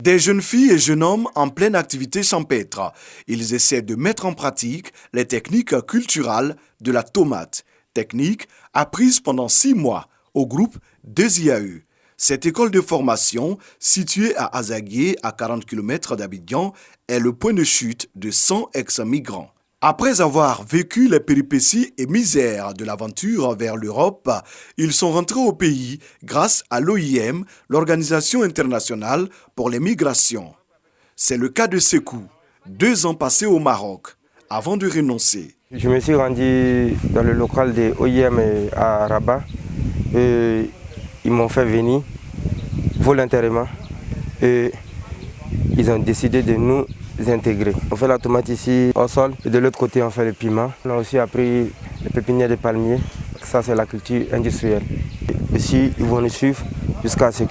Des jeunes filles et jeunes hommes en pleine activité champêtre. Ils essaient de mettre en pratique les techniques culturales de la tomate. Techniques apprises pendant 6 mois au groupe des IAE. Cette école de formation, située à Azaguié, à 40 km d'Abidjan, est le point de chute de 100 ex-migrants. Après avoir vécu les péripéties et misères de l'aventure vers l'Europe, ils sont rentrés au pays grâce à l'OIM, l'Organisation internationale pour les migrations. C'est le cas de Sekou, 2 ans passés au Maroc, avant de renoncer. Je me suis rendu dans le local de l'OIM à Rabat. Ils m'ont fait venir volontairement et ils ont décidé de nous intégrer. On fait la tomate ici au sol et de l'autre côté on fait le piment. On a aussi appris les pépinières de palmiers. Ça c'est la culture industrielle. Ici ils vont nous suivre jusqu'à ce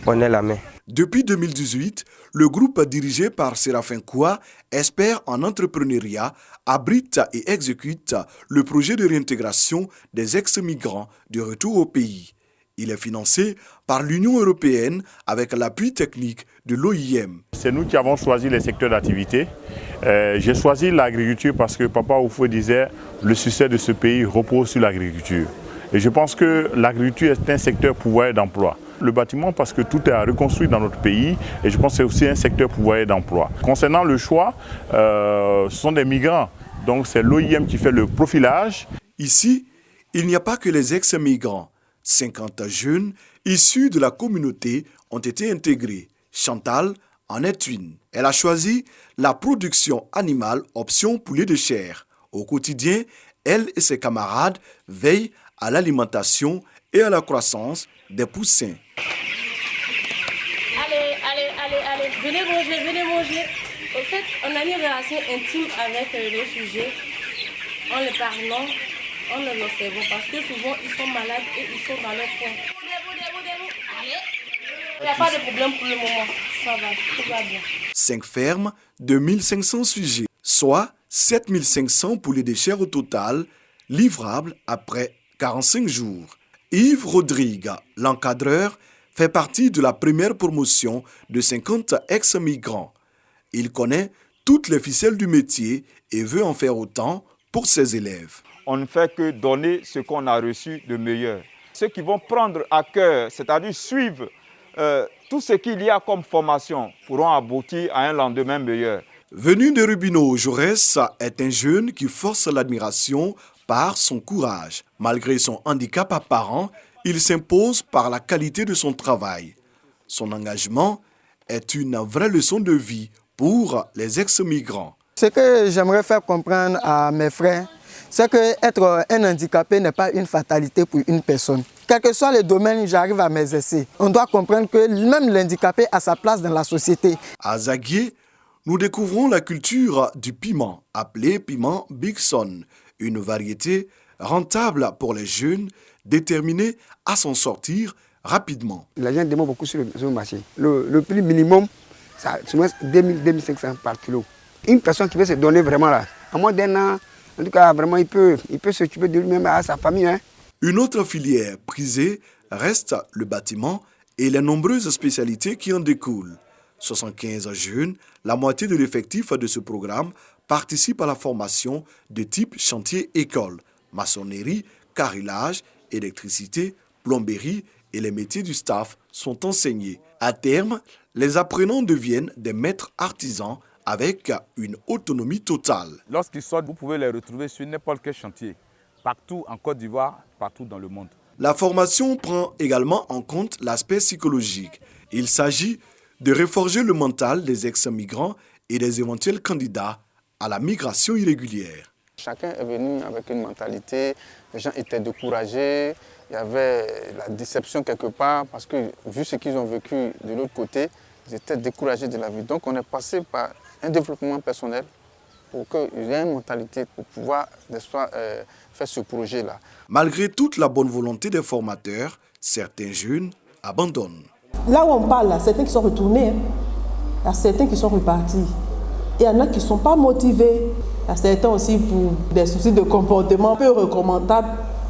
qu'on ait la main. Depuis 2018, le groupe dirigé par Séraphin Koua, expert en entrepreneuriat, abrite et exécute le projet de réintégration des ex-migrants de retour au pays. Il est financé par l'Union européenne avec l'appui technique de l'OIM. C'est nous qui avons choisi les secteurs d'activité. J'ai choisi l'agriculture parce que Papa Oufoué disait que le succès de ce pays repose sur l'agriculture. Et je pense que l'agriculture est un secteur pourvoyeur d'emploi. Le bâtiment parce que tout est à reconstruire dans notre pays et je pense que c'est aussi un secteur pourvoyeur d'emploi. Concernant le choix, ce sont des migrants, donc c'est l'OIM qui fait le profilage. Ici, il n'y a pas que les ex-migrants. 50 jeunes issus de la communauté ont été intégrés. Chantal en est une. Elle a choisi la production animale option poulet de chair. Au quotidien, elle et ses camarades veillent à l'alimentation et à la croissance des poussins. Allez, venez manger. Au fait, on a une relation intime avec le sujet. En le parlant, en le observant, parce que souvent ils sont malades et ils sont dans leur coin. Il n'y a pas de problème pour le moment. Ça va, tout va bien. 5 fermes, 2500 sujets, soit 7500 poulets de chair au total, livrables après 45 jours. Yves Rodrigue, l'encadreur, fait partie de la première promotion de 50 ex-migrants. Il connaît toutes les ficelles du métier et veut en faire autant pour ses élèves. On ne fait que donner ce qu'on a reçu de meilleur. Ceux qui vont prendre à cœur, c'est-à-dire suivre tout ce qu'il y a comme formation, pourront aboutir à un lendemain meilleur. Venu de Rubino, Jaurès est un jeune qui force l'admiration par son courage. Malgré son handicap apparent, il s'impose par la qualité de son travail. Son engagement est une vraie leçon de vie pour les ex-migrants. Ce que j'aimerais faire comprendre à mes frères, c'est qu'être un handicapé n'est pas une fatalité pour une personne. Quel que soit le domaine, j'arrive à m'exercer. On doit comprendre que même l'handicapé a sa place dans la société. À Azaguié, nous découvrons la culture du piment, appelé piment Bigson, une variété rentable pour les jeunes, déterminés à s'en sortir rapidement. Les gens demandent beaucoup sur le marché. Le prix minimum, c'est 2 500 par kilo. Une personne qui veut se donner vraiment là, à moins d'un an, en tout cas, vraiment, il peut s'occuper de lui-même et à sa famille. Une autre filière prisée reste le bâtiment et les nombreuses spécialités qui en découlent. 75 jeunes, la moitié de l'effectif de ce programme, participent à la formation de type chantier-école, maçonnerie, carrelage, électricité, plomberie et les métiers du staff sont enseignés. À terme, les apprenants deviennent des maîtres artisans avec une autonomie totale. Lorsqu'ils sortent, vous pouvez les retrouver sur n'importe quel chantier, partout en Côte d'Ivoire, partout dans le monde. La formation prend également en compte l'aspect psychologique. Il s'agit de reforger le mental des ex-migrants et des éventuels candidats à la migration irrégulière. Chacun est venu avec une mentalité, les gens étaient découragés, il y avait la déception quelque part parce que vu ce qu'ils ont vécu de l'autre côté, ils étaient découragés de la vie. Donc on est passé par un développement personnel pour qu'il y ait une mentalité pour pouvoir faire ce projet-là. Malgré toute la bonne volonté des formateurs, certains jeunes abandonnent. Là où on parle, certains qui sont retournés, il y a certains qui sont repartis. Il y en a qui ne sont pas motivés. Il y a certains aussi pour des soucis de comportement peu recommandables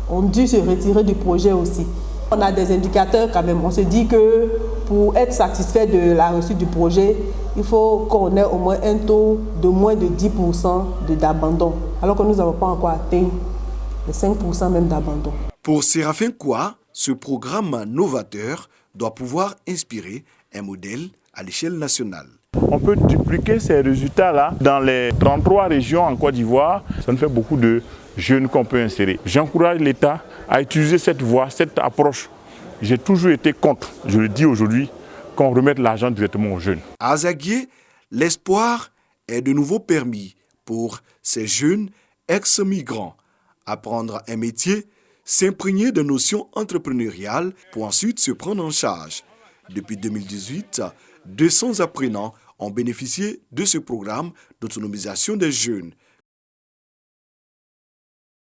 ont dû se retirer du projet aussi. On a des indicateurs quand même. On se dit que pour être satisfait de la réussite du projet, il faut qu'on ait au moins un taux de moins de 10% d'abandon, alors que nous n'avons pas encore atteint les 5% même d'abandon. Pour Séraphin Koua, ce programme novateur doit pouvoir inspirer un modèle à l'échelle nationale. On peut dupliquer ces résultats-là dans les 33 régions en Côte d'Ivoire. Ça nous fait beaucoup de jeunes qu'on peut insérer. J'encourage l'État à utiliser cette voie, cette approche. J'ai toujours été contre, je le dis aujourd'hui, qu'on remette l'argent directement aux jeunes. À Azaguié, l'espoir est de nouveau permis pour ces jeunes ex-migrants. Apprendre un métier, s'imprégner de notions entrepreneuriales pour ensuite se prendre en charge. Depuis 2018, 200 apprenants ont bénéficié de ce programme d'autonomisation des jeunes.